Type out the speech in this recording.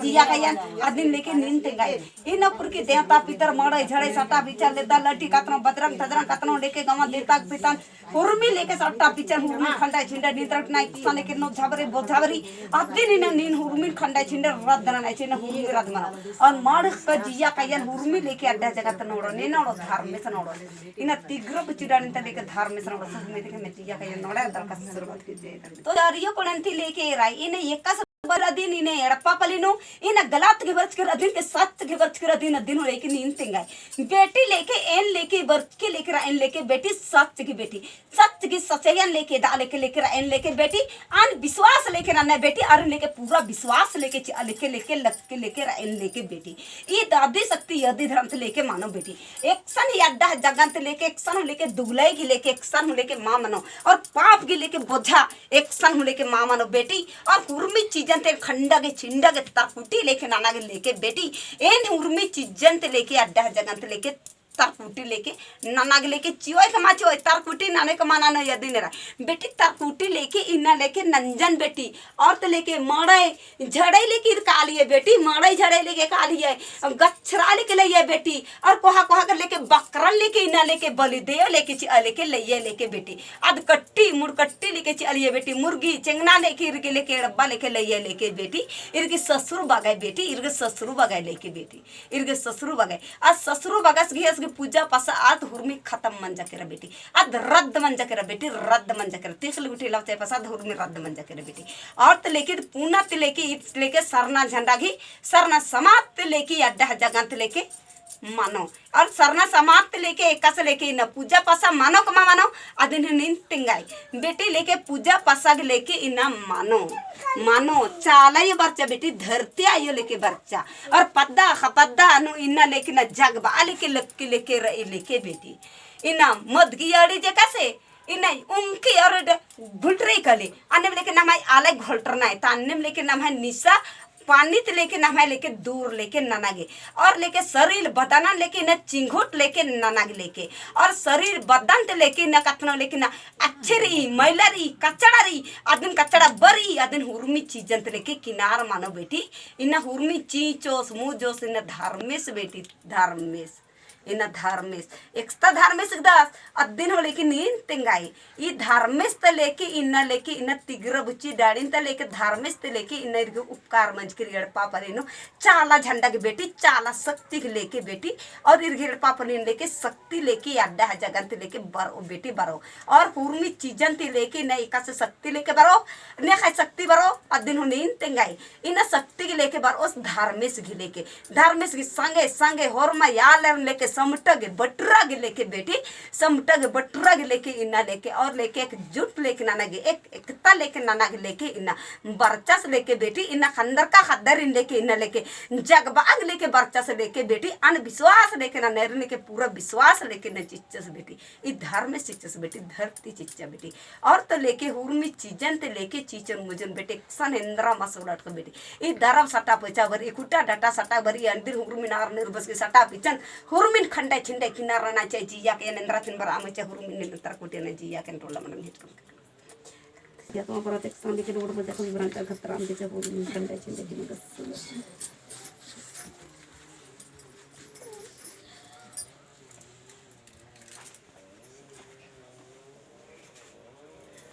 जिया कयन अदिन लेके नींद ते गए इन पुर के देवता पितर मड़े झड़े सटा बिचा लेता लटी कतनो बदरंग तदरंग कतनो लेके गवा देता पितन हुरमी लेके सटा पिचन हुरमी खंडा छिंडा नित्रट नाई किसाने के नो झबरे बोझावरी अदिन इन नीन हुरमी खंडा छिंडा रद्दना नाई छिंडा हुरमी रद मना और मड़ क जिया कयन हुरमी लेके अड्डा जगत नोड़ो ने नोड़ो धर्म में नोड़ो इन तिग्र बिचिडानी त लेके धर्म में नोड़ो सब में देखे में जिया कयन नोड़ा दल का शुरुआत की तो यारियो कोणंती लेके राई इन एक दिन इने एड़प्पा पलिनो इन गलत के वर्च कर अधीन के सत्य के वर्च कर अधीन अधीन हो लेके नींद तेंगाई बेटी लेके एन लेके वर्च के लेकर एन लेके बेटी सत्य की बेटी सत्य की सचयन लेके डाले के लेकर एन लेके बेटी अन विश्वास लेके ना बेटी अर लेके पूरा विश्वास लेके लेके लेके लग के लेकर एन लेके बेटी ये दादी शक्ति यदि धर्म से लेके मानो बेटी एक सन ही अड्डा जगन से लेके एक सन लेके दुगलाई की लेके एक सन लेके माँ मनो और पाप की लेके बोझा एक सन लेके माँ मनो बेटी और हुरमी चीजें ते खंडा के छिंडा के ताकुटी लेके नाना के लेके बेटी एन उर्मी चीजन ते लेके अड्डा जगन ते लेके तारकुटी लेके नाना के लेके चियोय कमा चियोय तारकुटी नाने का माना नहीं यदि नेरा बेटी तारकुटी लेके इन्ना लेके नंजन बेटी और तो लेके मड़े झड़े लेके काली है बेटी मड़े झड़े लेके काली है गच्छरा लेके लइए बेटी और कोहा कोहा कर लेके बकरा लेके इन्ना लेके बलिदेव लेके लइए लेके बेटी अद कट्टी मुड़कट्टी लेके चलिए बेटी मुर्गी चेंगना लेके इरके लेके डब्बा लेके लइए लेके बेटी इरके ससुर बगाए बेटी इरके ससुर बगाए लेके बेटी इरके ससुर बगाए आज ससुर बगास की पूजा पासा आद हुरमी खत्म मन जाके बेटी अद रद्द मन जाके बेटी रद्द मन जाके तीसल गुठी लावते पासा हुरमी रद्द मन जाके बेटी और तो लेके पूना ते लेके सरना झंडा घी सरना समाप्त लेके अड्डा जगंत लेके मानो और सरना समाप्त लेके एक से लेके न पूजा पासा मानो कमा मानो अदिन नींद टिंगाई बेटी लेके पूजा पासा लेके इना मानो मानो चाला ये बच्चा बेटी धरती आयो लेके बच्चा और पद्दा खपद्दा अनु इना लेके न जगबा लेके रही लेके बेटी इना मद की याड़ी जगह से इना उनकी और भुलटरी कली अन्य लेके नाम है आले घोलटरना है तान्ने लेके नाम है निशा पानी तो लेके नहा लेके दूर लेके ननागे और लेके शरीर बदना लेके न चिंघोट लेके ननागे लेके और शरीर बदन तो लेके न कतना लेके न अच्छरी मैलरी कचड़ारी अदन कचड़ा बरी अदन हुरमी चीजन तो लेके किनार मानो बेटी इन हुरमी चीचोस मुजोस इन धर्मेश बेटी धर्मेश इन धर्मेश एकता धर्मेश दास अद्दिन हो लेके नींद तेंगाई ई धर्मेश त लेके इन तिग्र बुच्ची डाड़ीन त लेके धर्मेश त लेके इन उपकार मंच के रिगड़ पापरिनो चाला झंडा के बेटी चाला शक्ति के लेके बेटी और इरगिड़ पापरिन लेके शक्ति लेके अड्डा जगन ते लेके बरो बेटी बरो और हुरमी चीजन ते लेके न एका से शक्ति लेके बरो ने खाई शक्ति बरो अद्दिन हो नींद तेंगाई इन शक्ति के लेके बरो उस धर्मेश के लेके धर्मेश के संगे संगे होरमा याल लेके समटग बटरग लेके बेटी समटग बटरग लेके इना लेके और लेके एक जुट लेके नाना गे एक एकता लेके नाना गे लेके इना बरचस लेके बेटी इना खंदर का खद्दर इन लेके इना लेके जगबाग लेके बरचस लेके बेटी अन विश्वास लेके ना नर लेके पूरा विश्वास लेके न चिच्चस बेटी ई धर्म में चिच्चस बेटी धरती चिच्चा बेटी और तो लेके हुरमी चीजन ते लेके चीचन मुजन बेटी सन इंद्रा मसुलट को बेटी ई दरब सटा पैसा भरी इकुटा डाटा सटा भरी अंदिर हुरमी नार निर्बस के सटा पिचन हुरमी खंडा छिंडा किनारा ना चाहिए जिया के नंद्रा तिन बर आमे चाहिए हुरमी निलंतर कोटे ना जिया के टोला मन हिट कर या तो परत एक संगे के रोड पर देखो विवरण का खतरा हम के हुरमी खंडा छिंडा की मगस